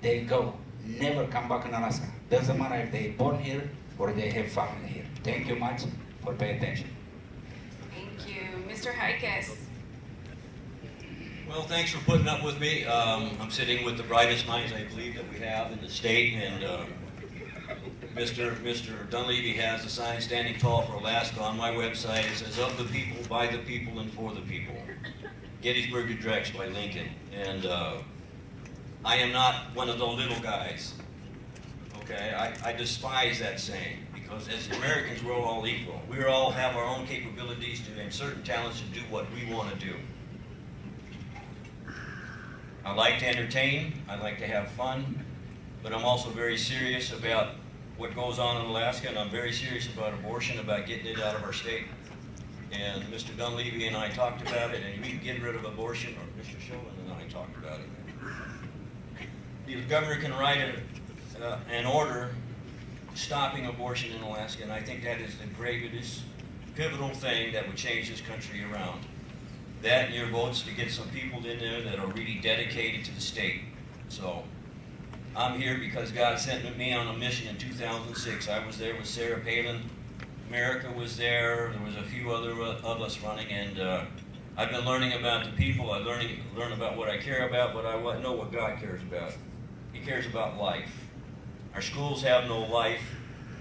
they go, never come back in Alaska. Doesn't matter if they born here or they have family here. Thank you much for paying attention. Thank you. Mr. Heikes. Well, thanks for putting up with me. I'm sitting with the brightest minds I believe that we have in the state, and Mr. Dunleavy has a sign standing tall for Alaska on my website. It says, "Of the people, by the people, and for the people." Gettysburg Address by Lincoln. And I am not one of the little guys. Okay, I despise that saying, because as Americans, we're all equal. We all have our own capabilities and certain talents to do what we want to do. I like to entertain, I like to have fun, but I'm also very serious about what goes on in Alaska, and I'm very serious about abortion, about getting it out of our state. And Mr. Dunleavy and I talked about it, and we can get rid of abortion, or Mr. Sheldon and I talked about it. The governor can write an order stopping abortion in Alaska, and I think that is the greatest pivotal thing that would change this country around. That and your votes to get some people in there that are really dedicated to the state. So I'm here because God sent me on a mission in 2006. I was there with Sarah Palin. America was there. There was a few other of us running, and I've been learning about the people. I learn about what I care about, but I know what God cares about. He cares about life. Our schools have no life,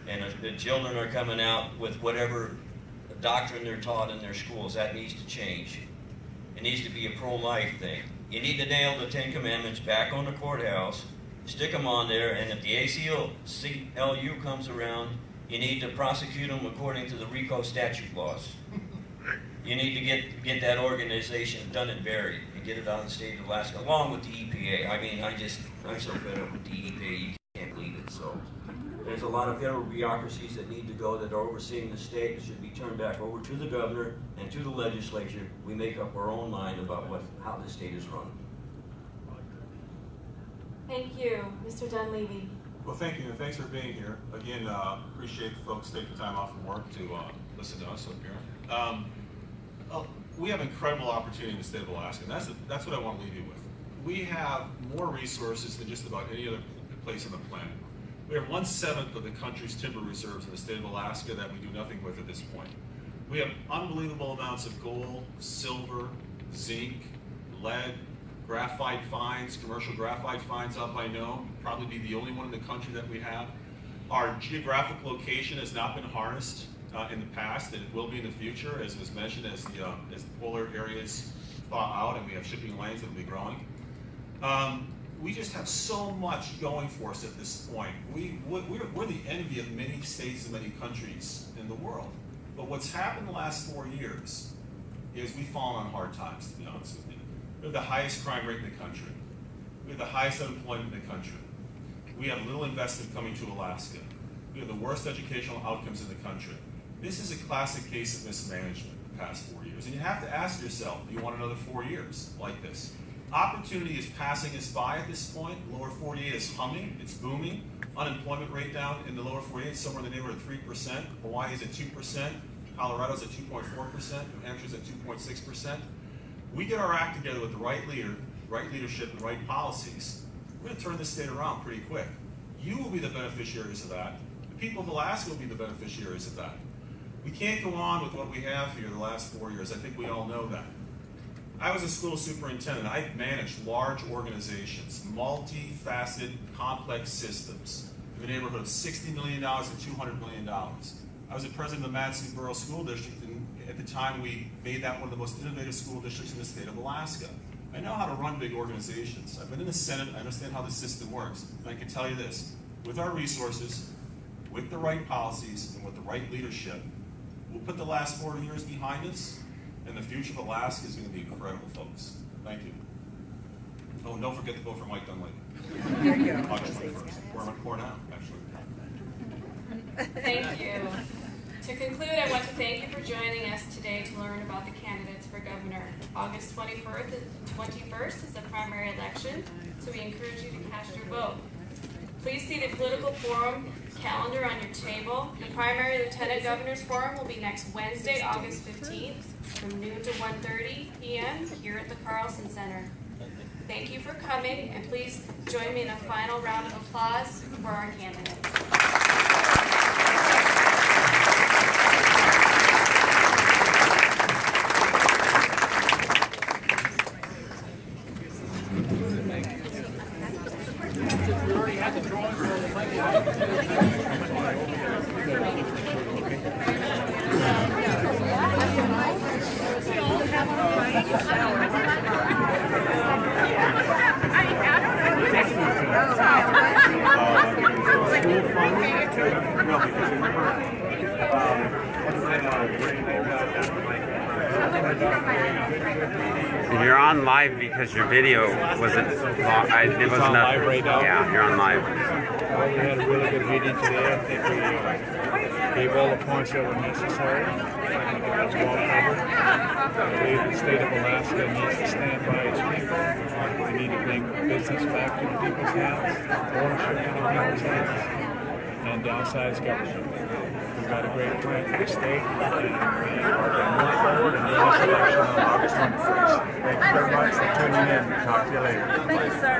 and the children are coming out with whatever doctrine they're taught in their schools. That needs to change. It needs to be a pro-life thing. You need to nail the 10 Commandments back on the courthouse, stick them on there, and if the ACLU comes around, you need to prosecute them according to the RICO statute laws. You need to get that organization done and buried and get it out of the state of Alaska, along with the EPA. I mean, I'm so fed up with the EPA, you can't believe it. So there's a lot of federal bureaucracies that need to go, that are overseeing the state. It should be turned back over to the governor and to the legislature. We make up our own mind about how the state is run. Thank you, Mr. Dunleavy. Well, thank you, and thanks for being here. Again, appreciate the folks taking time off from work to listen to us up here. We have incredible opportunity in the state of Alaska, and that's what I want to leave you with. We have more resources than just about any other place on the planet. We have 1/7 of the country's timber reserves in the state of Alaska that we do nothing with at this point. We have unbelievable amounts of gold, silver, zinc, lead, graphite finds, commercial graphite finds up I know, probably be the only one in the country that we have. Our geographic location has not been harnessed in the past, and it will be in the future, as was mentioned, as the polar areas thaw out and we have shipping lanes that will be growing. We just have so much going for us at this point. We're the envy of many states and many countries in the world. But what's happened the last 4 years is we've fallen on hard times, to be honest with you. We have the highest crime rate in the country. We have the highest unemployment in the country. We have little investment coming to Alaska. We have the worst educational outcomes in the country. This is a classic case of mismanagement the past 4 years. And you have to ask yourself, do you want another 4 years like this? Opportunity is passing us by at this point. Lower 48 is humming, it's booming. Unemployment rate down in the lower 48 is somewhere in the neighborhood of 3%. Hawaii is at 2%. Colorado's at 2.4%. New Hampshire's at 2.6%. We get our act together with the right leadership, and right policies, we're going to turn this state around pretty quick. You will be the beneficiaries of that. The people of Alaska will be the beneficiaries of that. We can't go on with what we have here the last 4 years. I think we all know that. I was a school superintendent. I managed large organizations, multifaceted, complex systems, in the neighborhood of $60 million to $200 million. I was the president of the Madison Borough School District, and at the time we made that one of the most innovative school districts in the state of Alaska. I know how to run big organizations. I've been in the Senate, I understand how the system works, and I can tell you this, with our resources, with the right policies, and with the right leadership, we'll put the last 4 years behind us, and the future of Alaska is going to be incredible, folks. Thank you. Oh, and don't forget to vote for Mike Dunleavy. There you go. August 21st. Where am I for now, actually? Thank you. To conclude, I want to thank you for joining us today to learn about the candidates for governor. August 21st is the primary election, so we encourage you to cast your vote. Please see the political forum calendar on your table. The primary lieutenant governor's forum will be next Wednesday, August 15th, from noon to 1:30 p.m. here at the Carlson Center. Thank you for coming, and please join me in a final round of applause for our candidates. You're on live because your video wasn't. It wasn't live right now? Yeah, you're on live. Well, we had a really good meeting today. I think we gave all the points that were necessary. I think it was well covered. I believe the state of Alaska needs to stand by its people. We need to bring business back to the people's hands, ownership in the people's hands, and downsize government. We've got a great plan for the state, and we are moving forward in the next election on August 21st. Thank you very much for tuning in. Talk to you later. Thank you, sir.